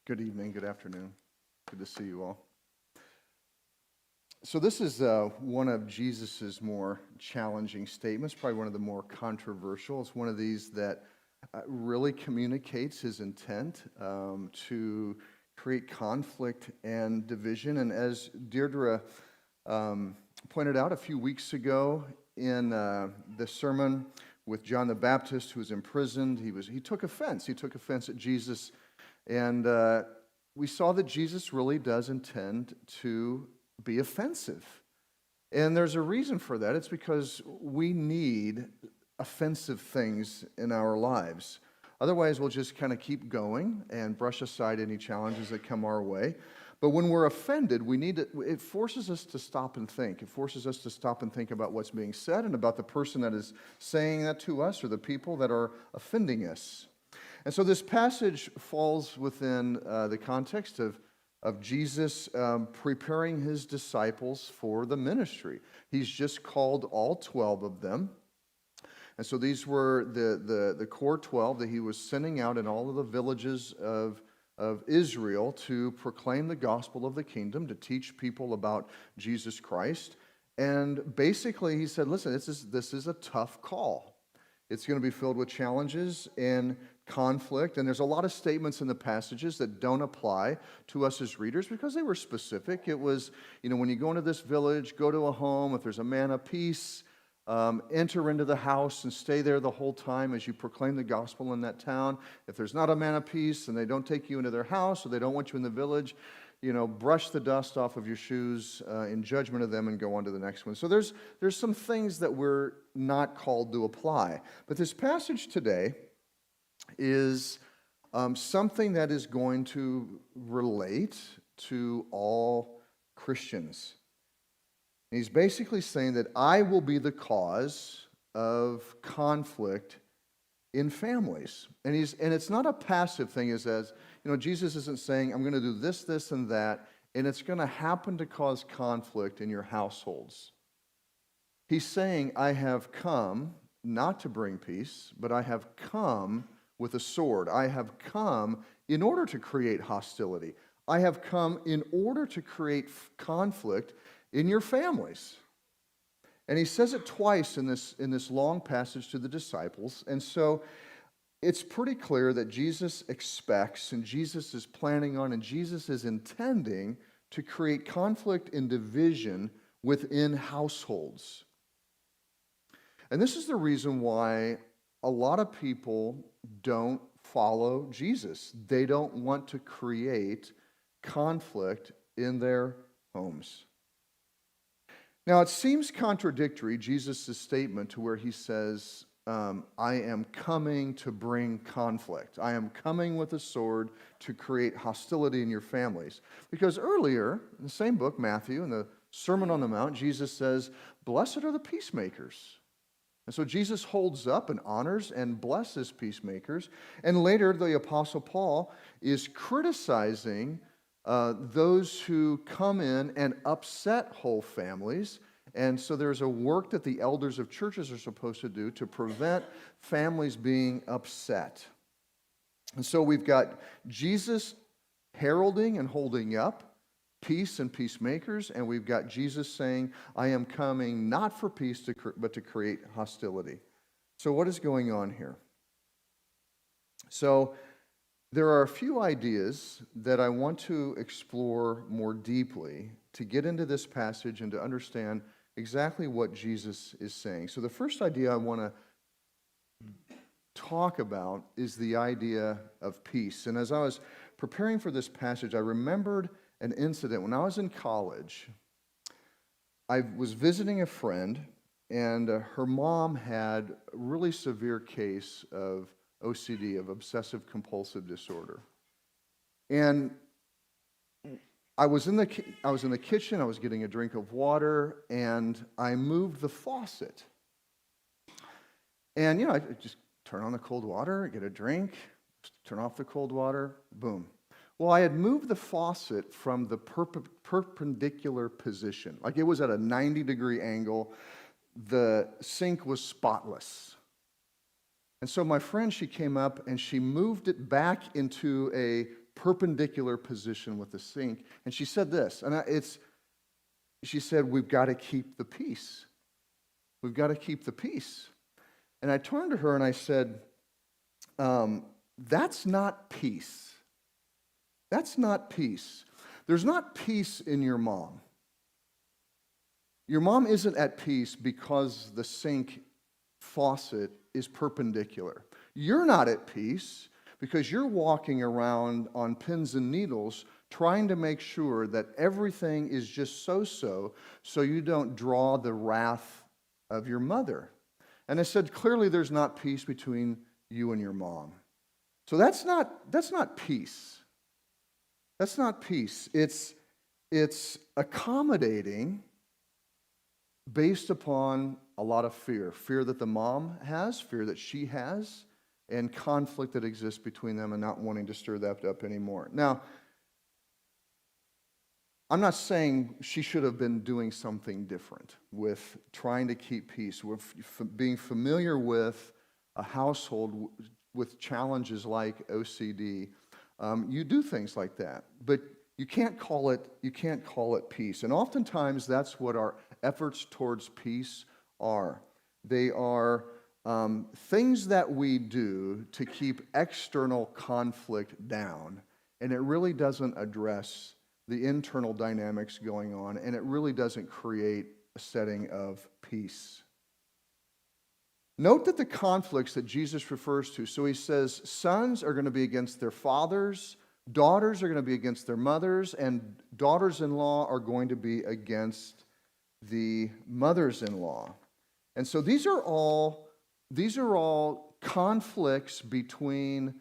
Good evening, good afternoon. Good to see you all. So this is one of Jesus's more challenging statements, probably one of the more controversial. It's one of these that really communicates his intent to create conflict and division. And as Deirdre pointed out a few weeks ago in the sermon with John the Baptist, who was imprisoned, he took offense. He took offense at Jesus. And we saw that Jesus really does intend to be offensive. And there's a reason for that. It's because we need offensive things in our lives. Otherwise, we'll just kind of keep going and brush aside any challenges that come our way. But when we're offended, it forces us to stop and think. It forces us to stop and think about what's being said and about the person that is saying that to us or the people that are offending us. And so this passage falls within the context of Jesus preparing his disciples for the ministry. He's just called all 12 of them. And so these were the core 12 that he was sending out in all of the villages of Israel to proclaim the gospel of the kingdom, to teach people about Jesus Christ. And basically he said, listen, this is a tough call. It's going to be filled with challenges and conflict, and there's a lot of statements in the passages that don't apply to us as readers because they were specific. It was, when you go into this village, go to a home, if there's a man of peace, enter into the house and stay there the whole time as you proclaim the gospel in that town. If there's not a man of peace and they don't take you into their house or they don't want you in the village, brush the dust off of your shoes in judgment of them and go on to the next one. So there's some things that we're not called to apply. But this passage today is something that is going to relate to all Christians. He's basically saying that I will be the cause of conflict in families. And it's not a passive thing, as Jesus isn't saying, I'm going to do this, this, and that, and it's going to happen to cause conflict in your households. He's saying, I have come not to bring peace, but I have come with a sword. I have come in order to create hostility. I have come in order to create conflict in your families. And he says it twice in this long passage to the disciples. And so it's pretty clear that Jesus expects and Jesus is planning on and Jesus is intending to create conflict and division within households. And this is the reason why a lot of people don't follow Jesus. They don't want to create conflict in their homes. Now, it seems contradictory, Jesus' statement, to where he says, I am coming to bring conflict. I am coming with a sword to create hostility in your families. Because earlier, in the same book, Matthew, in the Sermon on the Mount, Jesus says, blessed are the peacemakers. And so Jesus holds up and honors and blesses peacemakers. And later, the Apostle Paul is criticizing those who come in and upset whole families. And so there's a work that the elders of churches are supposed to do to prevent families being upset. And so we've got Jesus heralding and holding up peace and peacemakers, and we've got Jesus saying, I am coming not for peace, but to create hostility. So what is going on here? So there are a few ideas that I want to explore more deeply to get into this passage and to understand exactly what Jesus is saying. So the first idea I want to talk about is the idea of peace. And as I was preparing for this passage, I remembered an incident. When I was in college, I was visiting a friend, and her mom had a really severe case of OCD, of obsessive compulsive disorder. And I was in the kitchen, I was getting a drink of water, and I moved the faucet. And, I just turn on the cold water, get a drink, turn off the cold water, boom. Well, I had moved the faucet from the perpendicular position. Like it was at a 90-degree angle. The sink was spotless. And so my friend, she came up and she moved it back into a perpendicular position with the sink. And she said this, she said, we've got to keep the peace. We've got to keep the peace. And I turned to her and I said, that's not peace. That's not peace. There's not peace in your mom. Your mom isn't at peace because the sink faucet is perpendicular. You're not at peace because you're walking around on pins and needles trying to make sure that everything is just so you don't draw the wrath of your mother. And I said, clearly there's not peace between you and your mom. So that's not peace. That's not peace. It's accommodating based upon a lot of fear. Fear that the mom has, fear that she has, and conflict that exists between them and not wanting to stir that up anymore. Now, I'm not saying she should have been doing something different with trying to keep peace, with being familiar with a household with challenges like OCD. You do things like that, but you can't call it peace. And oftentimes that's what our efforts towards peace are. They are things that we do to keep external conflict down, and it really doesn't address the internal dynamics going on, and it really doesn't create a setting of peace. Note that the conflicts that Jesus refers to, so he says sons are going to be against their fathers, daughters are going to be against their mothers, and daughters-in-law are going to be against the mothers-in-law. And so these are all conflicts between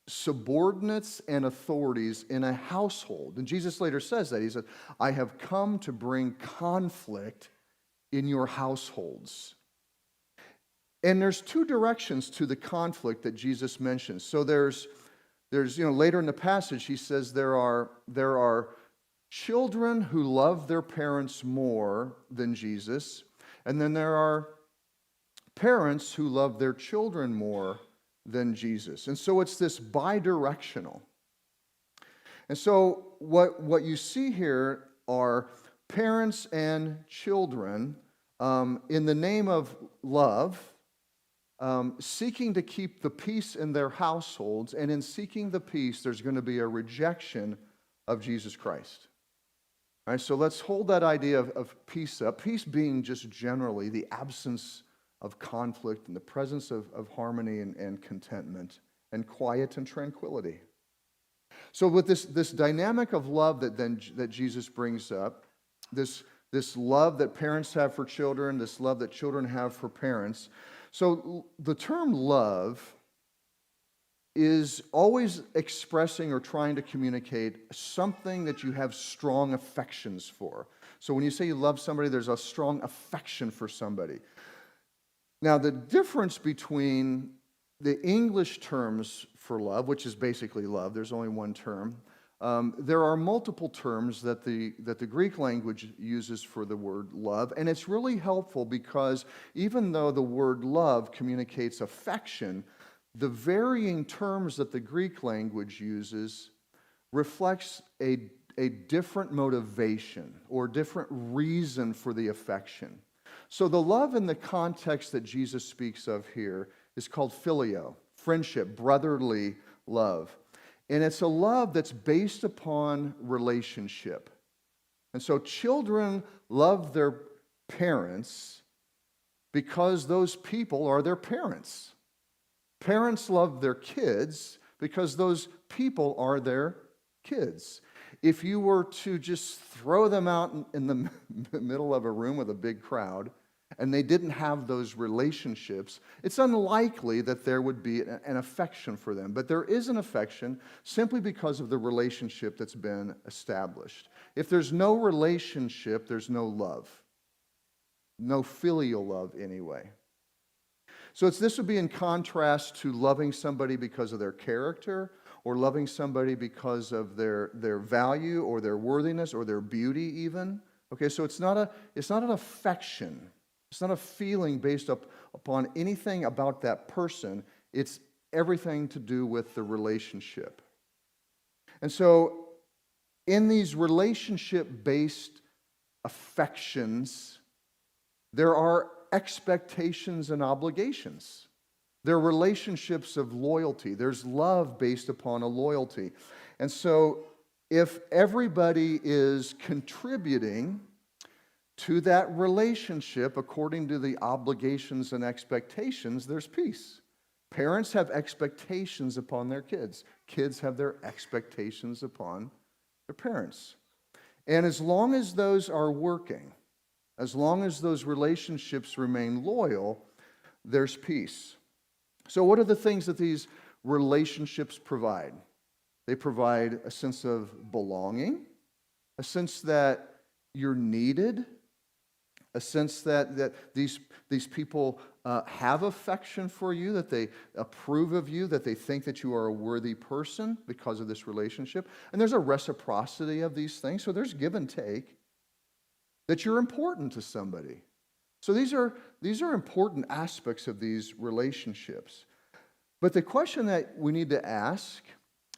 subordinates and authorities in a household. And Jesus later says that. He said, I have come to bring conflict in your households. And there's two directions to the conflict that Jesus mentions. So there's later in the passage, he says there are children who love their parents more than Jesus, and then there are parents who love their children more than Jesus. And so it's this bidirectional. And so what you see here are parents and children in the name of love, seeking to keep the peace in their households, and in seeking the peace, there's going to be a rejection of Jesus Christ. All right, so let's hold that idea of peace up. Peace being just generally the absence of conflict and the presence of harmony and contentment and quiet and tranquility. So with this dynamic of love that Jesus brings up, this love that parents have for children, this love that children have for parents. So the term love is always expressing or trying to communicate something that you have strong affections for. So when you say you love somebody, there's a strong affection for somebody. Now, the difference between the English terms for love, which is basically love, there's only one term. There are multiple terms that the Greek language uses for the word love, and it's really helpful because even though the word love communicates affection, the varying terms that the Greek language uses reflects a different motivation or different reason for the affection. So the love in the context that Jesus speaks of here is called phileo, friendship, brotherly love. And it's a love that's based upon relationship. And so children love their parents because those people are their parents. Parents love their kids because those people are their kids. If you were to just throw them out in the middle of a room with a big crowd and they didn't have those relationships, it's unlikely that there would be an affection for them. But there is an affection simply because of the relationship that's been established. If there's no relationship, there's no love. No filial love anyway. So this would be in contrast to loving somebody because of their character, or loving somebody because of their value or their worthiness or their beauty even. Okay, so it's not an affection. It's not a feeling based upon anything about that person. It's everything to do with the relationship. And so in these relationship-based affections, there are expectations and obligations. There are relationships of loyalty. There's love based upon a loyalty. And so if everybody is contributing to that relationship according to the obligations and expectations, there's peace. Parents have expectations upon their kids. Kids have their expectations upon their parents. And as long as those are working, as long as those relationships remain loyal, there's peace. So what are the things that these relationships provide? They provide a sense of belonging, a sense that you're needed, a sense that these people have affection for you, that they approve of you, that they think that you are a worthy person because of this relationship. And there's a reciprocity of these things, so there's give and take, that you're important to somebody. So these are important aspects of these relationships. But the question that we need to ask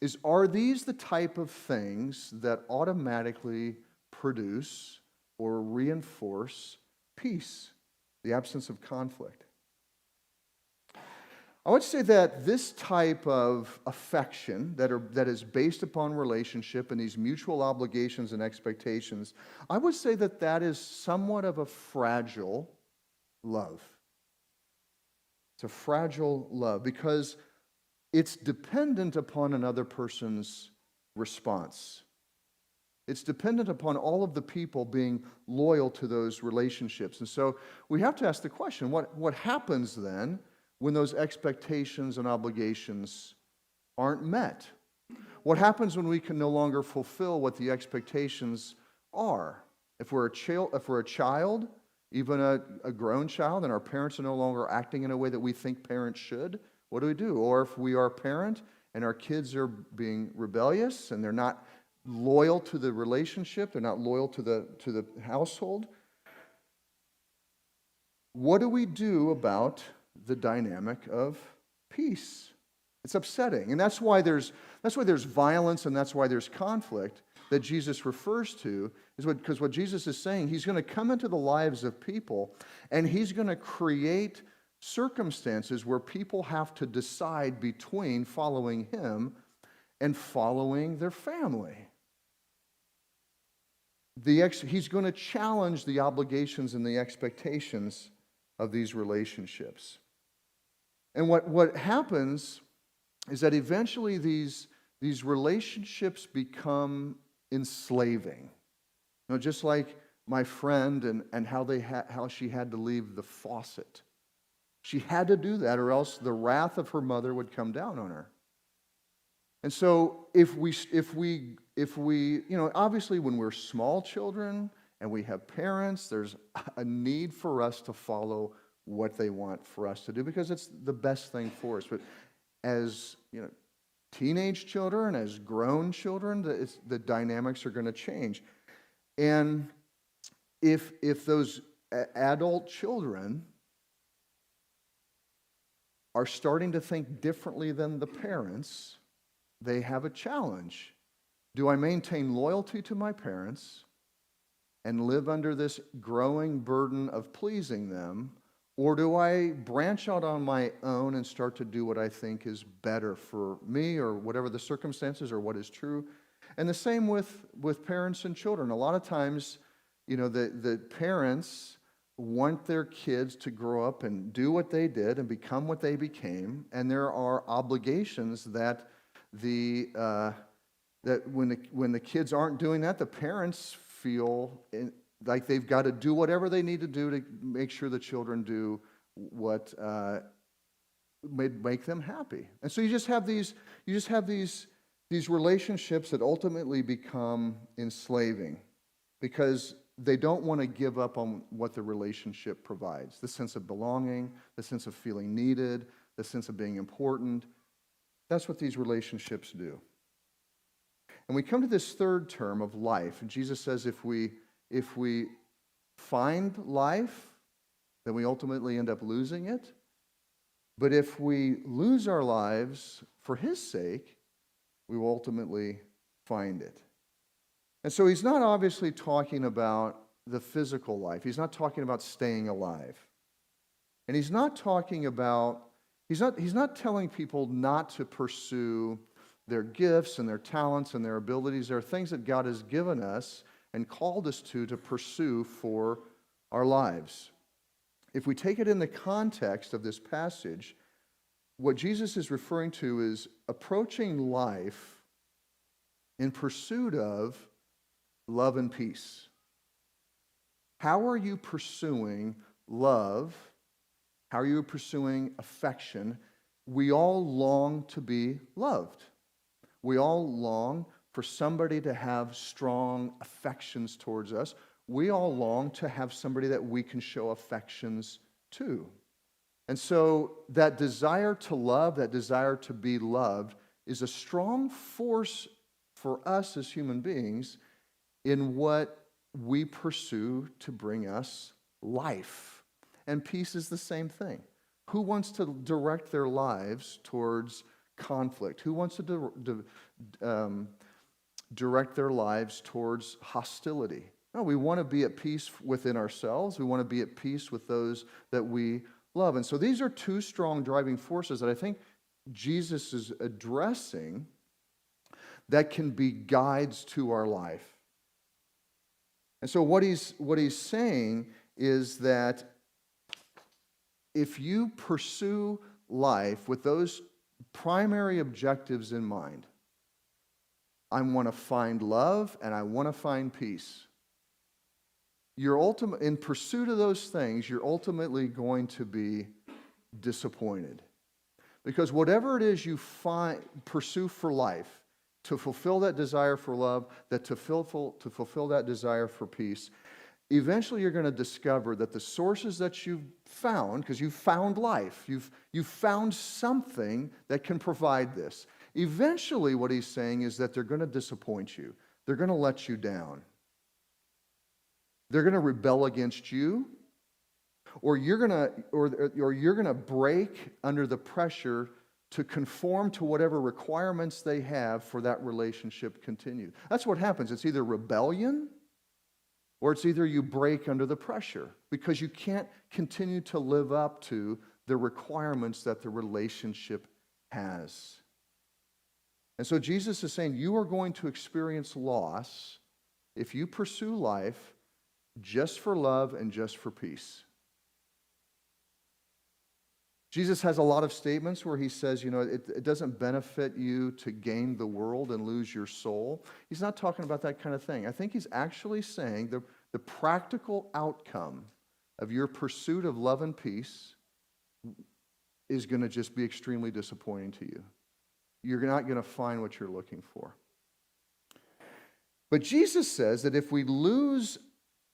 is, are these the type of things that automatically produce or reinforce peace, the absence of conflict? I would say that this type of affection that is based upon relationship and these mutual obligations and expectations, I would say that that is somewhat of a fragile love. It's a fragile love because it's dependent upon another person's response. It's dependent upon all of the people being loyal to those relationships. And so we have to ask the question, what happens then when those expectations and obligations aren't met? What happens when we can no longer fulfill what the expectations are? If we're a child, even a grown child, and our parents are no longer acting in a way that we think parents should, what do? Or if we are a parent and our kids are being rebellious and they're not loyal to the relationship, they're not loyal to the household, what do we do about the dynamic of peace? It's upsetting. And that's why there's violence and that's why there's conflict that Jesus refers to, because what Jesus is saying, he's going to come into the lives of people and he's going to create circumstances where people have to decide between following him and following their family. He's going to challenge the obligations and the expectations of these relationships. And what happens is that eventually these relationships become enslaving. Just like my friend and how she had to leave the faucet. She had to do that or else the wrath of her mother would come down on her. And so if we obviously when we're small children and we have parents, there's a need for us to follow what they want for us to do because it's the best thing for us. But as teenage children, as grown children, the dynamics are going to change. And if those adult children are starting to think differently than the parents, they have a challenge. Do I maintain loyalty to my parents and live under this growing burden of pleasing them, or do I branch out on my own and start to do what I think is better for me or whatever the circumstances or what is true? And the same with parents and children. A lot of times, the parents want their kids to grow up and do what they did and become what they became, and there are obligations that when the kids aren't doing that, the parents feel like they've got to do whatever they need to do to make sure the children do what make them happy. And so you just have these relationships that ultimately become enslaving because they don't want to give up on what the relationship provides. The sense of belonging, the sense of feeling needed, the sense of being important. That's what these relationships do. And we come to this third term of life. And Jesus says if we find life, then we ultimately end up losing it. But if we lose our lives for his sake, we will ultimately find it. And so he's not obviously talking about the physical life. He's not talking about staying alive. And he's not talking about, he's not telling people not to pursue their gifts and their talents and their abilities. There are things that God has given us and called us to pursue for our lives. If we take it in the context of this passage, what Jesus is referring to is approaching life in pursuit of love and peace. How are you pursuing love? How are you pursuing affection? We all long to be loved. We all long for somebody to have strong affections towards us. We all long to have somebody that we can show affections to. And so that desire to love, that desire to be loved, is a strong force for us as human beings in what we pursue to bring us life. And peace is the same thing. Who wants to direct their lives towards conflict? Who wants to direct their lives towards hostility? No, we want to be at peace within ourselves. We want to be at peace with those that we love. And so these are two strong driving forces that I think Jesus is addressing that can be guides to our life. And so what he's saying is that if you pursue life with those primary objectives in mind, I want to find love and I want to find peace. In pursuit of those things, you're ultimately going to be disappointed. Because whatever it is you pursue for life, to fulfill that desire for love, to fulfill that desire for peace, eventually you're going to discover that the sources that you've found, because you've found life, you've found something that can provide this. Eventually what he's saying is that they're going to disappoint you. They're going to let you down. They're going to rebel against you, or you're going to break under the pressure to conform to whatever requirements they have for that relationship to continue. That's what happens. It's either rebellion or it's either you break under the pressure because you can't continue to live up to the requirements that the relationship has. And so Jesus is saying you are going to experience loss if you pursue life just for love and just for peace. Jesus has a lot of statements where he says, it doesn't benefit you to gain the world and lose your soul. He's not talking about that kind of thing. I think he's actually saying the practical outcome of your pursuit of love and peace is going to just be extremely disappointing to you. You're not going to find what you're looking for. But Jesus says that if we lose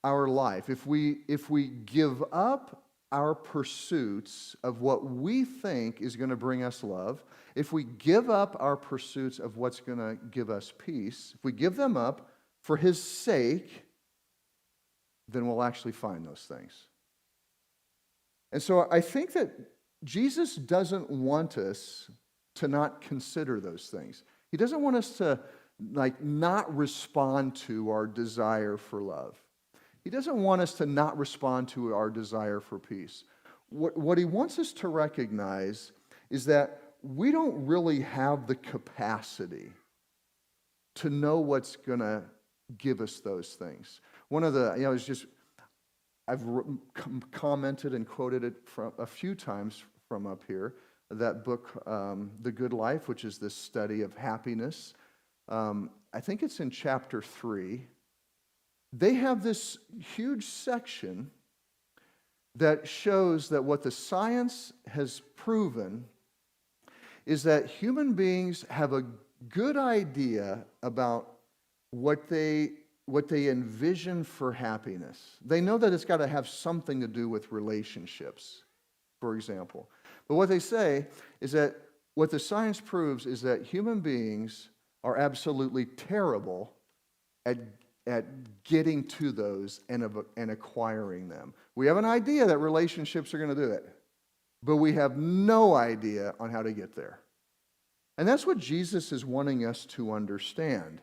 our life, if we give up our pursuits of what we think is going to bring us love, if we give up our pursuits of what's going to give us peace, if we give them up for his sake, then we'll actually find those things. And so I think that Jesus doesn't want us to not consider those things. He doesn't want us to not respond to our desire for love. He doesn't want us to not respond to our desire for peace. What he wants us to recognize is that we don't really have the capacity to know what's going to give us those things. One of the, I've commented and quoted it from a few times from up here, that book, The Good Life, which is this study of happiness. I think it's in chapter 3. They have this huge section that shows that what the science has proven is that human beings have a good idea about what they envision for happiness. They know that it's got to have something to do with relationships, for example. But what they say is that what the science proves is that human beings are absolutely terrible at getting to those and acquiring them. We have an idea that relationships are going to do it, but we have no idea on how to get there. And that's what Jesus is wanting us to understand.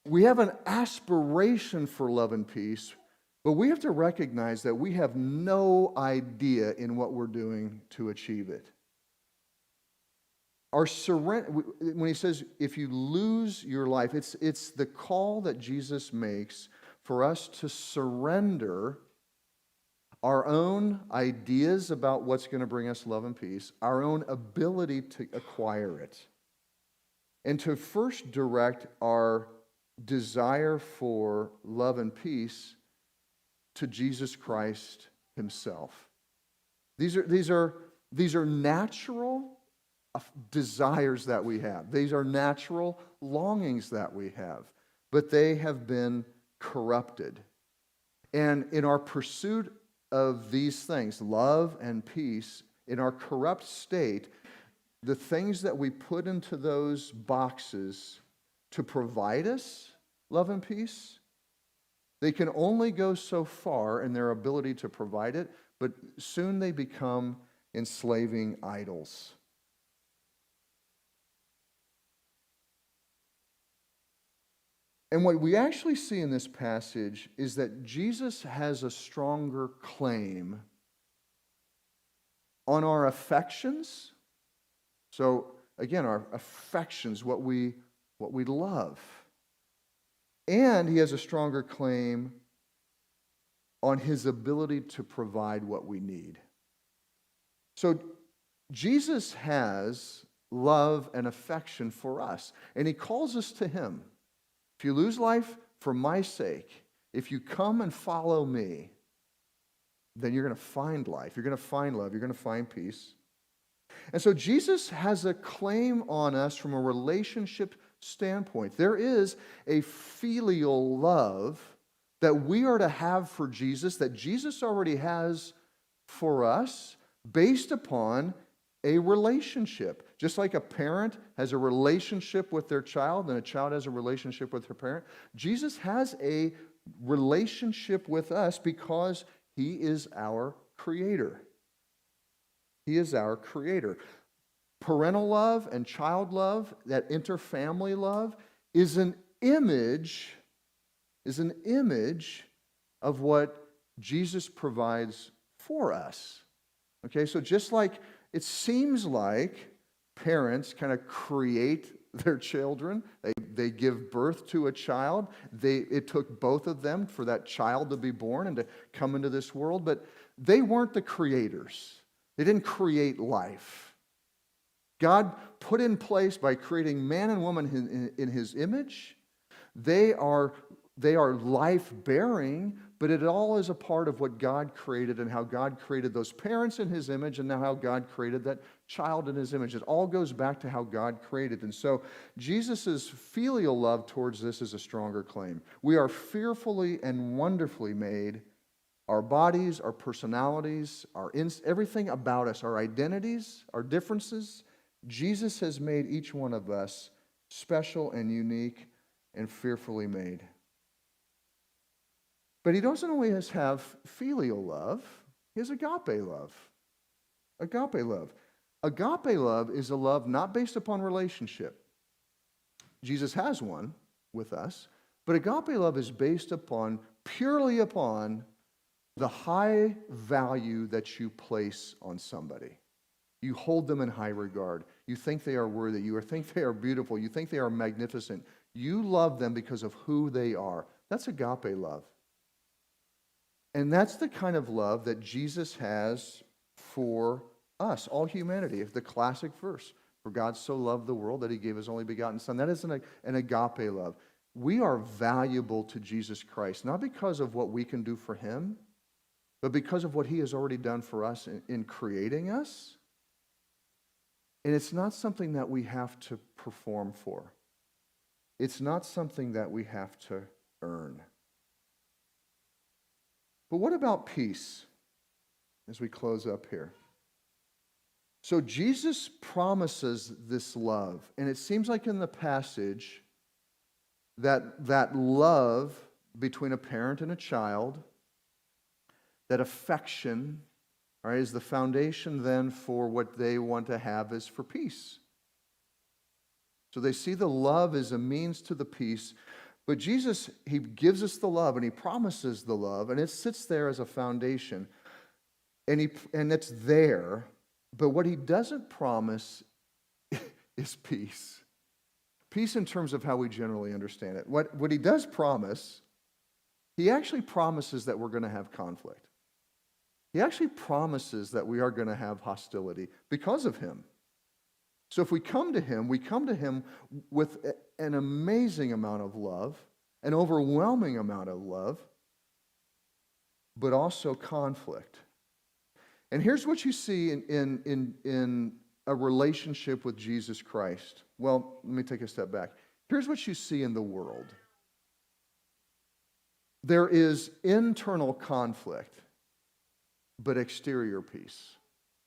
We have an aspiration for love and peace, but we have to recognize that we have no idea in what we're doing to achieve it. Our surrender, when he says, if you lose your life, it's the call that Jesus makes for us to surrender our own ideas about what's going to bring us love and peace, our own ability to acquire it, and to first direct our desire for love and peace to Jesus Christ himself. These are natural desires that we have. These are natural longings that we have, but they have been corrupted. And in our pursuit of these things, love and peace, in our corrupt state, the things that we put into those boxes to provide us love and peace, they can only go so far in their ability to provide it, but soon they become enslaving idols. And what we actually see in this passage is that Jesus has a stronger claim on our affections. So again, our affections, what we love. And he has a stronger claim on his ability to provide what we need. So Jesus has love and affection for us, and he calls us to him. If you lose life for my sake, if you come and follow me, then you're going to find life. You're going to find love. You're going to find peace. And so Jesus has a claim on us from a relationship standpoint. There is a filial love that we are to have for Jesus, that Jesus already has for us, based upon a relationship. Just like a parent has a relationship with their child and a child has a relationship with their parent, Jesus has a relationship with us because he is our creator. He is our creator. Parental love and child love, that interfamily love, is an image of what Jesus provides for us. Okay, so just like it seems like parents kind of create their children, they give birth to a child. It took both of them for that child to be born and to come into this world, but they weren't the creators. They didn't create life. God put in place, by creating man and woman in his image, they are life-bearing, but it all is a part of what God created and how God created those parents in his image and now how God created that child in his image. It all goes back to how God created. And so Jesus' filial love towards this is a stronger claim. We are fearfully and wonderfully made. Our bodies, our personalities, everything about us, our identities, our differences, Jesus has made each one of us special and unique and fearfully made. But he doesn't always have filial love. He has agape love. Agape love. Agape love is a love not based upon relationship. Jesus has one with us, but agape love is based purely upon the high value that you place on somebody. You hold them in high regard. You think they are worthy. You think they are beautiful. You think they are magnificent. You love them because of who they are. That's agape love. And that's the kind of love that Jesus has for us, all humanity. The classic verse, for God so loved the world that he gave his only begotten Son. That is an agape love. We are valuable to Jesus Christ, not because of what we can do for him, but because of what he has already done for us in creating us. And it's not something that we have to perform for. It's not something that we have to earn. But what about peace as we close up here? So Jesus promises this love, and it seems like in the passage that love between a parent and a child, that affection, right, is the foundation then for what they want to have is for peace. So they see the love as a means to the peace, But Jesus, he gives us the love and he promises the love, and it sits there as a foundation. And it's there, but what he doesn't promise is peace. Peace in terms of how we generally understand it. What he does promise, he actually promises that we're going to have conflict. He actually promises that we are going to have hostility because of him. So if we come to him with an amazing amount of love, an overwhelming amount of love, but also conflict. And here's what you see in a relationship with Jesus Christ. Well, let me take a step back. Here's what you see in the world. There is internal conflict, but exterior peace,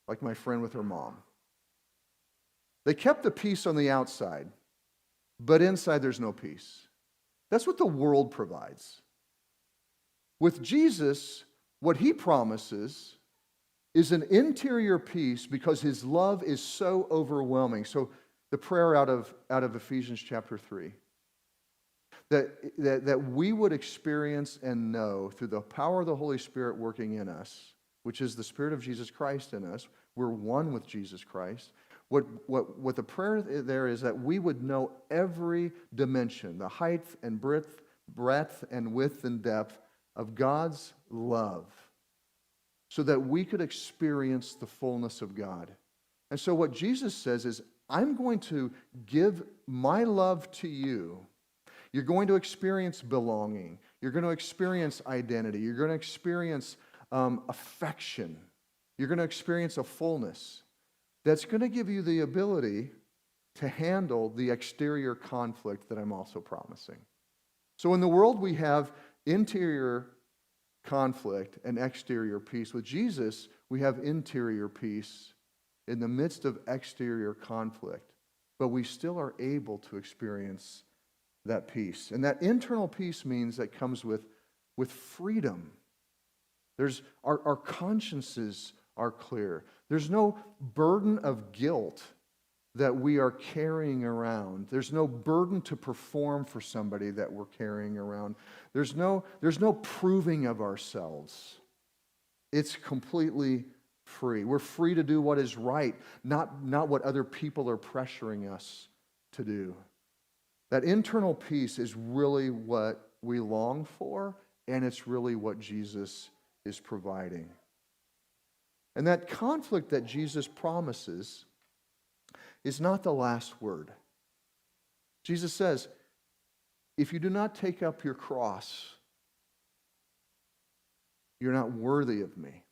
like my friend with her mom. They kept the peace on the outside, but inside there's no peace. That's what the world provides. With Jesus, what he promises is an interior peace because his love is so overwhelming. So the prayer out of Ephesians chapter 3, that we would experience and know through the power of the Holy Spirit working in us, which is the Spirit of Jesus Christ in us. We're one with Jesus Christ. What the prayer there is that we would know every dimension, the height and breadth and width and depth of God's love, so that we could experience the fullness of God. And so what Jesus says is, I'm going to give my love to you. You're going to experience belonging. You're going to experience identity. You're going to experience affection. You're going to experience a fullness that's going to give you the ability to handle the exterior conflict that I'm also promising. So in the world we have interior conflict and exterior peace. With Jesus, we have interior peace in the midst of exterior conflict, but we still are able to experience that peace. And that internal peace means that comes with freedom. Our consciences are clear. There's no burden of guilt that we are carrying around. There's no burden to perform for somebody that we're carrying around. There's no proving of ourselves. It's completely free. We're free to do what is right, not what other people are pressuring us to do. That internal peace is really what we long for, and it's really what Jesus is providing. And that conflict that Jesus promises is not the last word. Jesus says, if you do not take up your cross, you're not worthy of me.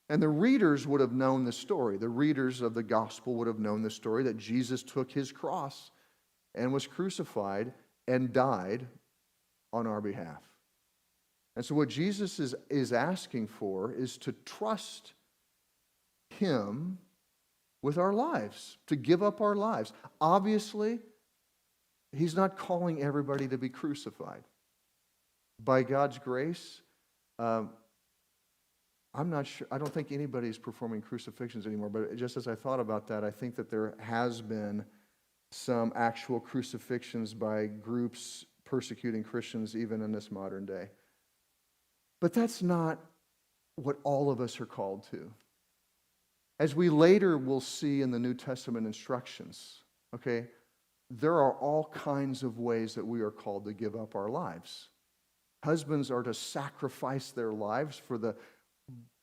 And the readers would have known the story. The readers of the gospel would have known the story that Jesus took his cross and was crucified and died on our behalf. And so what Jesus is asking for is to trust him with our lives, to give up our lives. Obviously, he's not calling everybody to be crucified. By God's grace, I'm not sure, I don't think anybody's performing crucifixions anymore, but just as I thought about that, I think that there has been some actual crucifixions by groups persecuting Christians even in this modern day. But that's not what all of us are called to. As we later will see in the New Testament instructions, okay, there are all kinds of ways that we are called to give up our lives. Husbands are to sacrifice their lives for the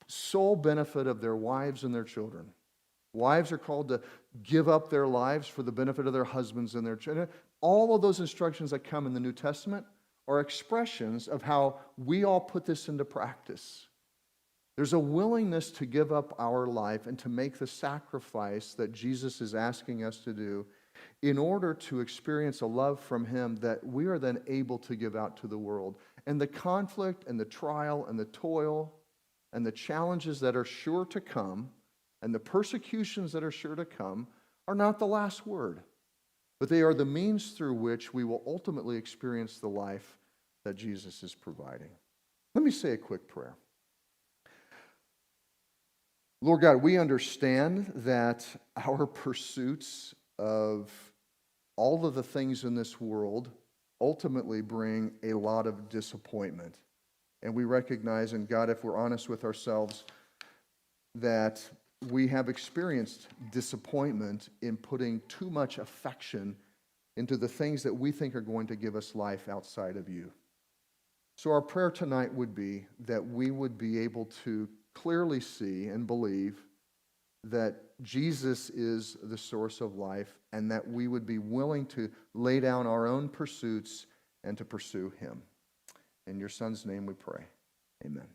sole benefit of their wives and their children. Wives are called to give up their lives for the benefit of their husbands and their children. All of those instructions that come in the New Testament are expressions of how we all put this into practice. There's a willingness to give up our life and to make the sacrifice that Jesus is asking us to do in order to experience a love from him that we are then able to give out to the world. And the conflict and the trial and the toil and the challenges that are sure to come and the persecutions that are sure to come are not the last word, but they are the means through which we will ultimately experience the life that Jesus is providing. Let me say a quick prayer. Lord God, we understand that our pursuits of all of the things in this world ultimately bring a lot of disappointment. And we recognize, and God, if we're honest with ourselves, that we have experienced disappointment in putting too much affection into the things that we think are going to give us life outside of you. So our prayer tonight would be that we would be able to clearly see and believe that Jesus is the source of life, and that we would be willing to lay down our own pursuits and to pursue him. In your Son's name we pray. Amen.